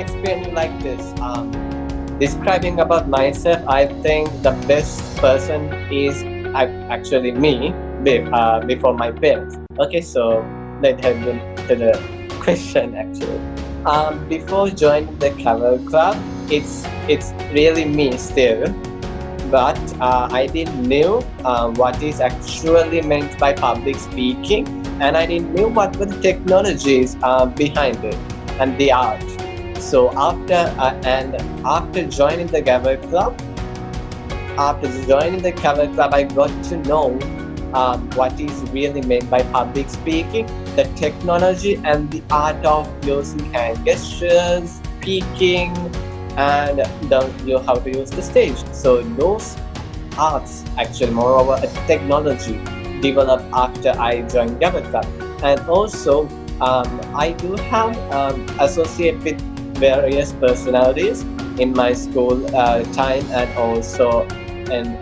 explain you like this. Describing about myself, I think the best person is actually me before my parents. Okay, so let's head into the question actually. Before joining the Gavel Club, it's really me still, but I didn't know what is actually meant by public speaking, and I didn't know what were the technologies behind it and the art. So after joining the Gavel Club, I got to know what is really meant by public speaking, the technology and the art of using hand gestures, speaking, and how to use the stage. So those arts, actually, moreover, a technology developed after I joined Gavel Club. And also, I do have associate with various personalities in my school time, and also and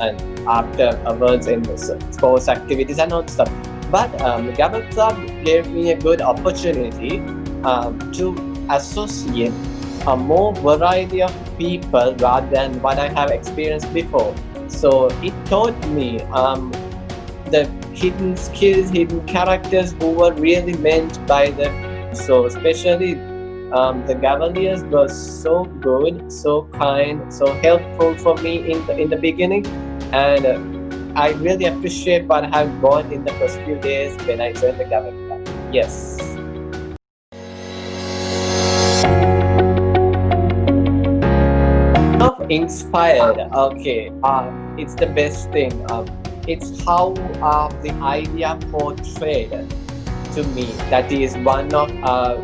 afterwards in the sports activities and all stuff. But Gavel Club gave me a good opportunity to associate a more variety of people rather than what I have experienced before. So it taught me the hidden skills, hidden characters who were really meant by the. So especially the gaveliers were so good, so kind, so helpful for me in the beginning, and I really appreciate what I have got in the first few days when I joined the Gavel Club. Yes. Of inspired, okay, it's the best thing. It's how the idea portrayed to me. That is one of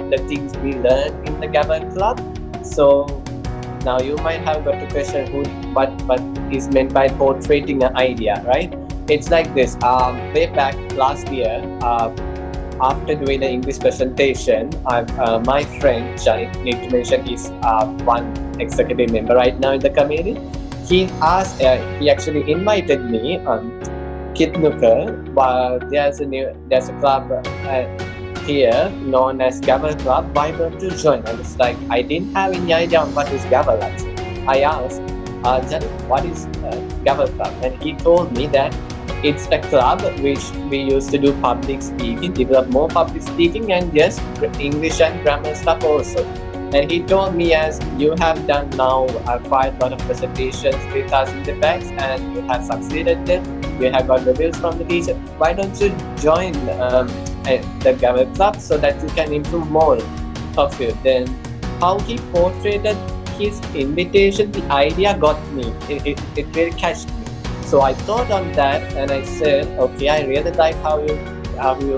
the things we learned in the Gavel Club. So now you might have got to question what is meant by portraying an idea, right? It's like this. Way back last year, after doing the English presentation, my friend Johnny, need to mention he's one executive member right now in the committee. He actually invited me. Kithnuka, there's a club here known as Gavel Club. Why don't you join? I was like, I didn't have any idea on what is Gavel actually. I asked, Johnny, what is Gavel Club? And he told me that it's a club which we used to do public speaking, develop more public speaking, and yes, English and grammar stuff also. And he told me, as you have done now quite a lot of presentations with us in the past and you have succeeded them, you have got reviews from the teacher, why don't you join the Gavel Club so that you can improve more of you? Then how he portrayed his invitation, the idea got me. It really catched me. So I thought on that and I said, okay, I really like how you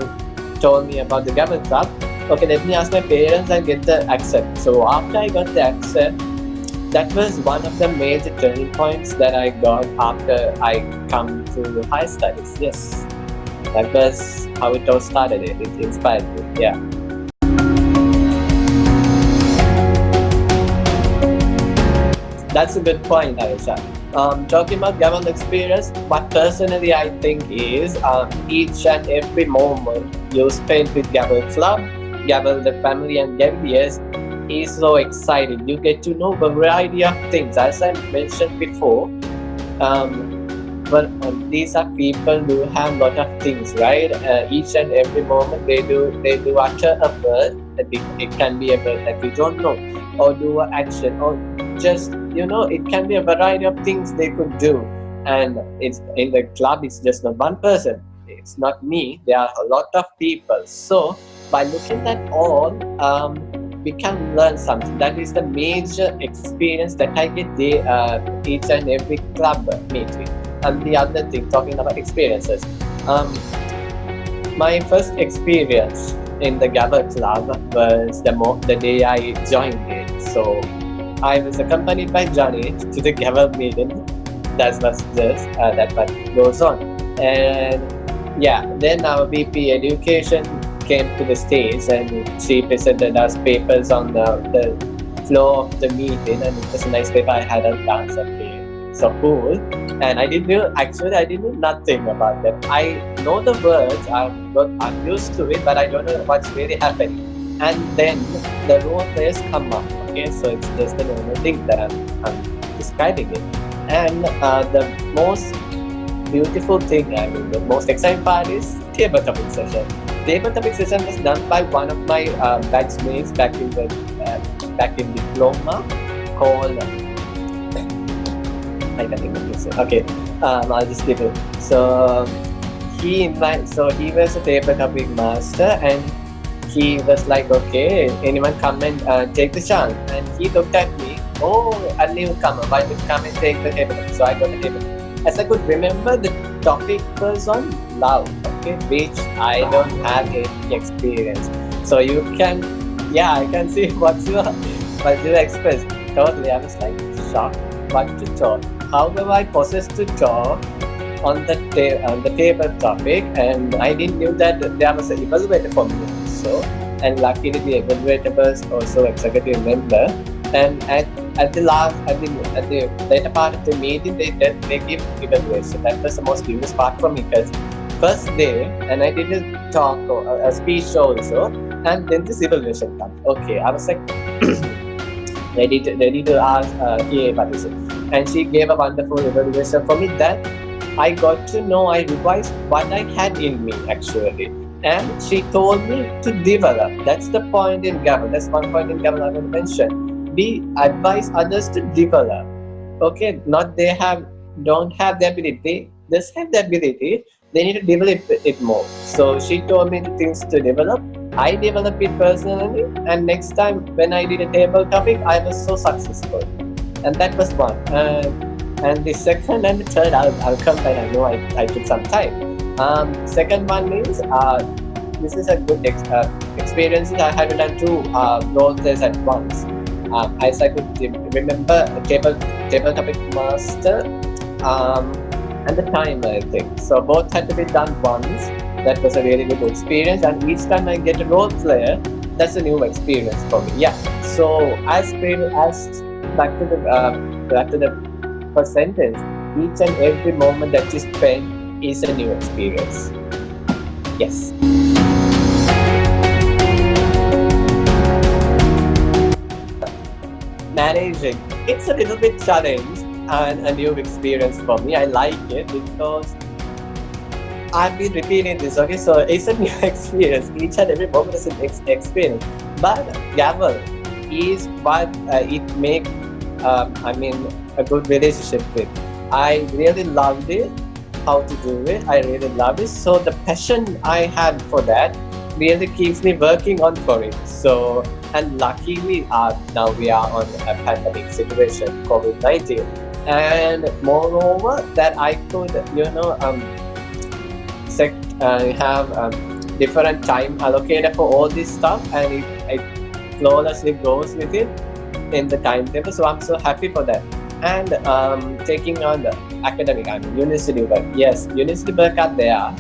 told me about the Gavel Club. Okay, let me ask my parents and get the accept. So after I got the accept, that was one of the major turning points that I got after I come to high studies. Yes, that was how it all started. It inspired me. Yeah. That's a good point, Aisha. Talking about Gavel experience, what personally I think is each and every moment you spend with Gavel Club, Gavel the family and gaveliers is so exciting. You get to know a variety of things. As I mentioned before, these are people who have a lot of things, right? Each and every moment they do utter a word. It can be a word that we don't know, or do an action, or just it can be a variety of things they could do. And it's in the club. It's just not one person. It's not me. There are a lot of people. So by looking at all, we can learn something. That is the major experience that I get each and every club meeting. And the other thing, talking about experiences, my first experience in the Gavel Club was the day I joined it. So I was accompanied by Johnny to the Gavel meeting. That was just that what goes on. And yeah, then our VP Education came to the stage and she presented us papers on the floor of the meeting, and it was a nice paper. I had a dance up here. So cool. And I didn't know nothing about them. I know the words, I'm used to it, but I don't know what's really happening. And then the role players come up Okay, so it's just a normal thing that I'm describing it. And the most beautiful thing, I mean, the most exciting part is table topic session. Table topic session was done by one of my batchmates back in diploma called I can't even say. Okay, I'll just give it. So he was a table topic master, and he was like, okay, anyone come and take the chance. And he looked at me, oh, a newcomer, why don't you come and take the table? So I got the table. As I could remember, the topic was on love, okay, which I don't have any experience. So you can, yeah, I can see what you express. Totally, I was like shocked. What to talk? How were I possessed to talk on the table topic? And I didn't knew that there was an evaluator for me also. And luckily, the evaluator was also executive member. And at the later part of the meeting, they give evaluation. That was the most curious part for me because first day, and I did a talk or a speech also, and then this evaluation comes. Okay, I was like ready to ask what is it? And she gave a wonderful evaluation for me that I got to know, I revised what I had in me actually. And she told me to develop. That's the point in Gavel. That's one point in Gavel I want to mention. We advise others to develop. Okay, not they don't have the ability. They just have the ability. They need to develop it more. So she told me the things to develop. I developed it personally, and next time when I did a table topic, I was so successful. And that was one. And the second and the third, I'll come back. I know I took some time. Second one is this is a good experience. I have done two role plays at once. As I could remember, table topic master and the timer, I think. So both had to be done once. That was a really good experience. And each time I get a role player, that's a new experience for me. Yeah. So as back to the first sentence, each and every moment that you spend is a new experience. Yes. Managing, it's a little bit challenge and a new experience for me. I like it because I've been repeating this. Okay, so it's a new experience. Each and every moment is an experience. But Gavel is what it makes. A good relationship with. I really loved it. How to do it? I really love it. So the passion I had for that really keeps me working on for it. So and luckily now we are on a pandemic situation, COVID-19, and moreover that I could have different time allocated for all this stuff, and it flawlessly goes with it in the timetable. So I'm so happy for that. And taking on the academic, university work. Yes, university work are there.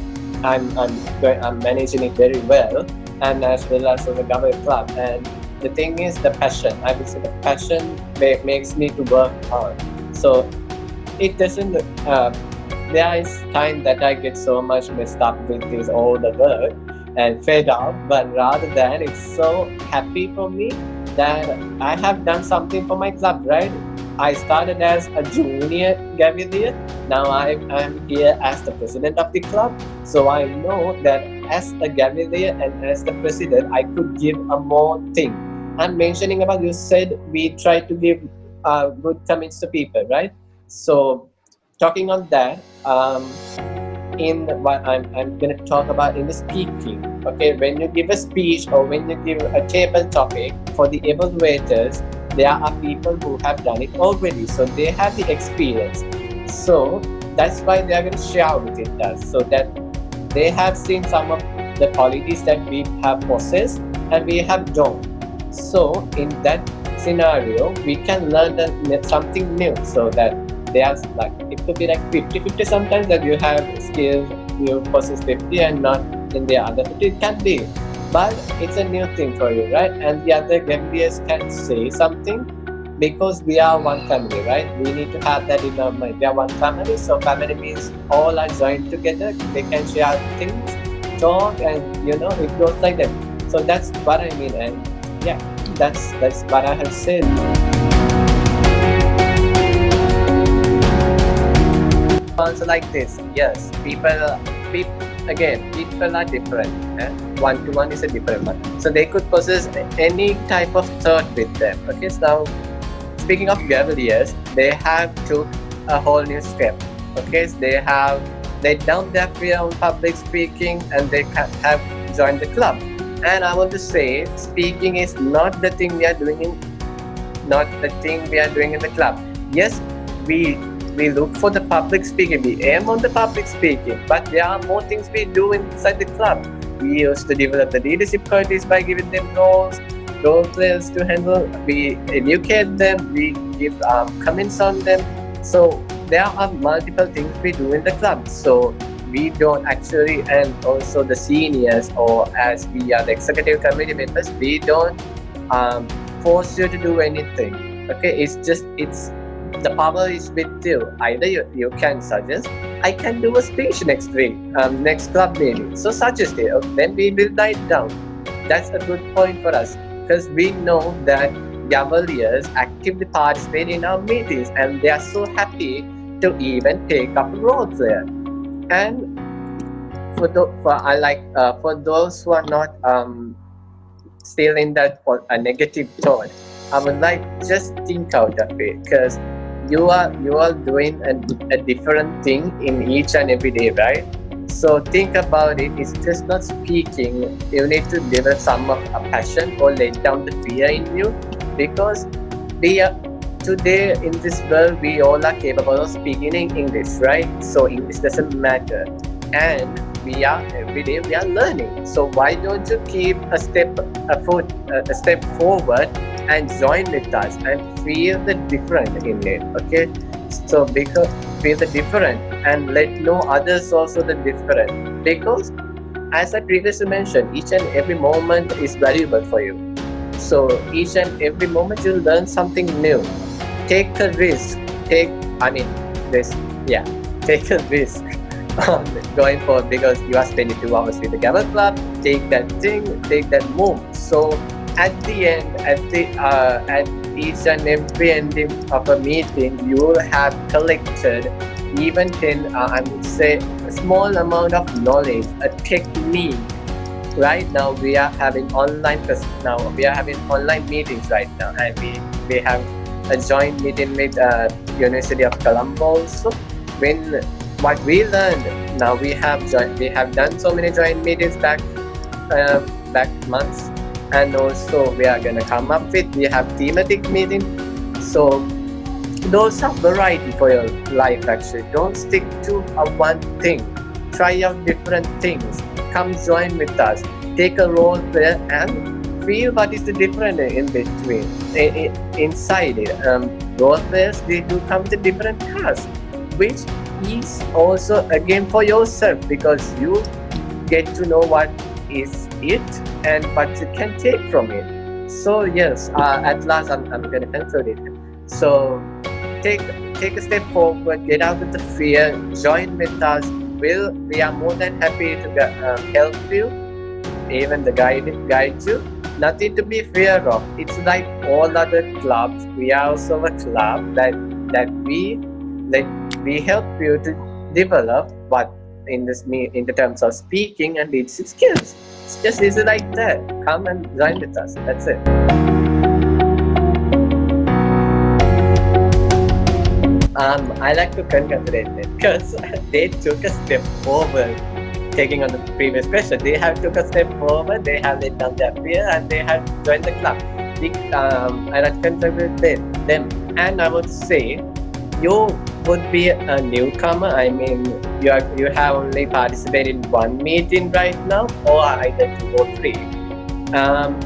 I'm managing it very well, and as well as the Gavel Club. And the thing is the passion. I would say the passion makes me to work hard. So it doesn't. There is time that I get so much messed up with this all the work and fed up, but rather than it's so happy for me that I have done something for my club, right? I started as a junior gavelier. Now I'm here as the president of the club. So I know that as a gavelier and as the president, I could give a more thing. I'm mentioning about you said we try to give good comments to people, right? So talking on that, in what I'm going to talk about in the speaking. Okay, when you give a speech or when you give a table topic for the evaluators, there are people who have done it already, so they have the experience. So that's why they are going to share with us, so that they have seen some of the qualities that we have possessed and we have done. So in that scenario, we can learn something new, so that there's like it could be like 50-50 sometimes, that you have skills, you possess 50 and not in the other 50. It can be, but it's a new thing for you, right? And the other gaveliers can say something, because we are one family, right? We need to have that in our mind. We are one family, so family means all are joined together. They can share things, talk, and it goes like that. So that's what I mean. And yeah, that's what I have said. Also like this, yes, people again, people are different. One to one is a different one, so they could possess any type of thought with them. Okay, so speaking of gaveliers, they have took a whole new step. Okay, so they down their fear on public speaking, and they have joined the club. And I want to say, speaking is not the thing we are doing in not the thing we are doing in the club. Yes, we we look for the public speaking, we aim on the public speaking, but there are more things we do inside the club. We used to develop the leadership qualities by giving them role players to handle. We educate them, we give comments on them. So there are multiple things we do in the club. So we don't actually, and also the seniors, or as we are the executive committee members, we don't force you to do anything. Okay, it's the power is with you. Either you can suggest, I can do a speech next week, next club meeting, so suggest it. Okay, then we will write down. That's a good point for us, because we know that gaveliers actively participate in our meetings, and they are so happy to even take up a role there. And for those who are not still in that a negative tone, I would like, just think out of it, because you are doing a different thing in each and every day, right? So think about it. It's just not speaking. You need to develop some of a passion or let down the fear in you, because we are today in this world, we all are capable of speaking in English, right? So English doesn't matter, and we are every day we are learning. So why don't you keep a step forward and join with us and feel the different in it? Okay, so because feel the different and let know others also the different, because as I previously mentioned, each and every moment is valuable for you. So each and every moment you'll learn something new. Take a risk. Take I mean this yeah, take a risk on going forward, because you are spending 2 hours with the Gavel Club. Take that thing, take that move. So at the end, at each and every ending of a meeting, you will have collected even 10, I would say, a small amount of knowledge, a technique. Right now we are having online, because now we are having online meetings right now, and we have a joint meeting with University of Colombo. So when what we learned, now we have done so many joint meetings back months, and also we are gonna come up with, we have thematic meeting. So those are variety for your life. Actually, don't stick to a one thing. Try out different things. Come join with us. Take a role there and feel what is the difference in between, inside it. Role players, they do come with a different task, which is also again for yourself, because you get to know what is it and what you can take from it. So yes, at last I'm gonna conclude it. So take a step forward, get out of the fear, join with us. We are more than happy to help you, even the guide you. Nothing to be fear of. It's like all other clubs. We are also a club that we help you to develop what in the terms of speaking and leadership skills. It's just easy like that. Come and join with us. That's it. I like to congratulate them, because they took a step forward. Taking on the previous question, they have took a step forward. They have let down their fear, and they have joined the club. I like to congratulate them, and I would say you would be a newcomer. I mean, you have only participated in one meeting right now, or either 2 or 3.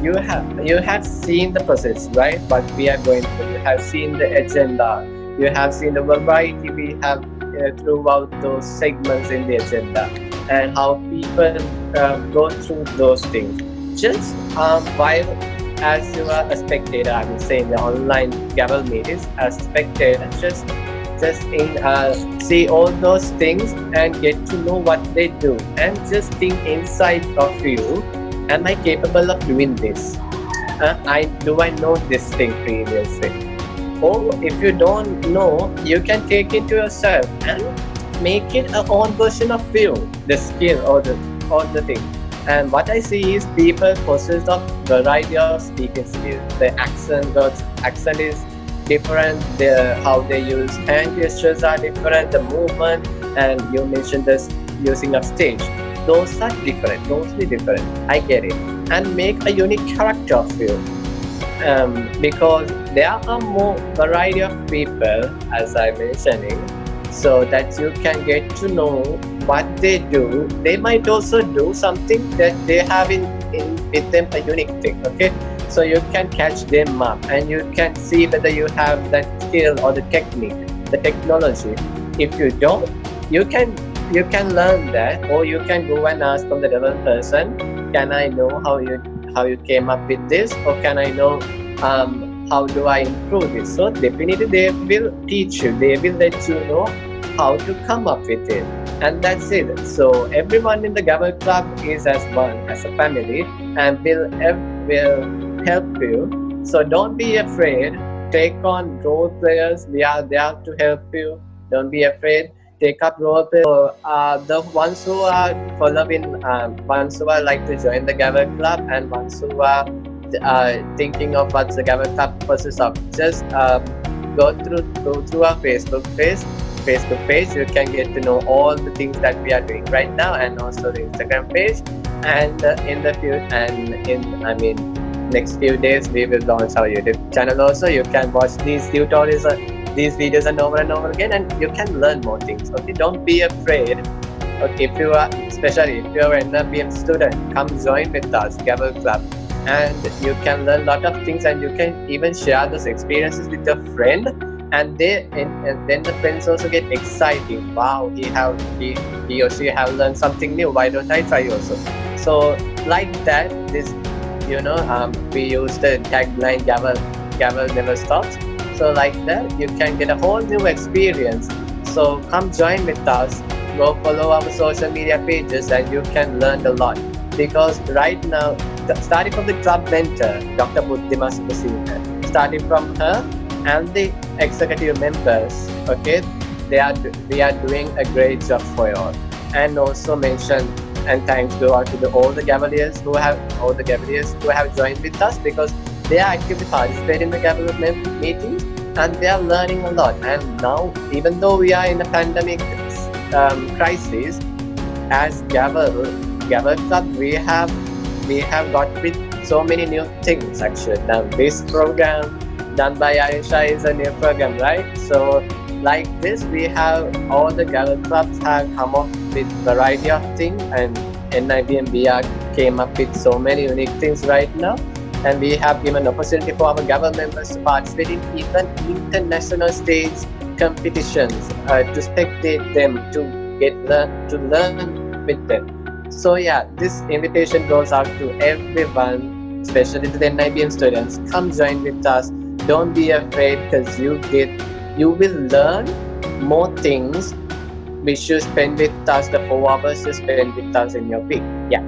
You have seen the process, right? What we are going through. You have seen the agenda. You have seen the variety we have throughout those segments in the agenda, and how people go through those things. Just while as you are a spectator, I would say in the online Gavel meetings, as a spectator, just see all those things and get to know what they do, and just think inside of you, am I capable of doing this? I know this thing previously? Or if you don't know, you can take it to yourself and make it a own version of you, the skill or the thing. And what I see is people possess of variety of speaking skills. The accent is different. The how they use hand gestures are different. The movement, and you mentioned this using of stage. Those are different, totally different. I get it. And make a unique character of you, because there are more variety of people, as I mentioning, so that you can get to know what they do. They might also do something that they have in with them, a unique thing. Okay, so you can catch them up and you can see whether you have that skill or the technique, the technology. If you don't, you can you can learn that, or you can go and ask from the relevant person, can I know how you came up with this, or can I know how do I improve this? So definitely they will teach you, they will let you know how to come up with it. And that's it. So everyone in the Gavel Club is as one, as a family, and will help you. So don't be afraid. Take on role players. We are there to help you. Don't be afraid. Take up role players. So the ones who are following, ones who are like to join the Gavel Club, and ones who are thinking of what the Gavel Club consists of, just go through our Facebook page. You can get to know all the things that we are doing right now, and also the Instagram page. And in the few and in I mean next few days we will launch our YouTube channel also. You can watch these tutorials, these videos, and over again, and you can learn more things. Okay, don't be afraid. Okay, if you are, especially if you are an NIBM student, come join with us, Gavel Club, and you can learn a lot of things, and you can even share those experiences with your friend, and then the friends also get exciting. Wow, he or she have learned something new. Why don't I try also? So like that, this we use the tagline Gavel never stops. So like that, you can get a whole new experience. So come join with us. Go follow our social media pages, and you can learn a lot. Because right now, starting from the club mentor, Dr. Buddhima Subhasinghe, starting from her and the executive members, okay, we are doing a great job for you all. And also mention and thanks go out to all the gaveliers who have joined with us, because they are actively participating in the Gavel meetings, and they are learning a lot. And now, even though we are in a pandemic crisis, as Gavel Club, we have got with so many new things actually. Now this program done by Aisha is a new program, right? So like this, we have all the Gavel Clubs have come up with variety of things, and NIBM BR came up with so many unique things right now. And we have given opportunity for our Gavel members to participate in even international stage competitions, to spectate them, to learn with them. So yeah, this invitation goes out to everyone, especially to the NIBM students. Come join with us. Don't be afraid, because you will learn more things which you spend with us, the 4 hours you spend with us in your week. Yeah.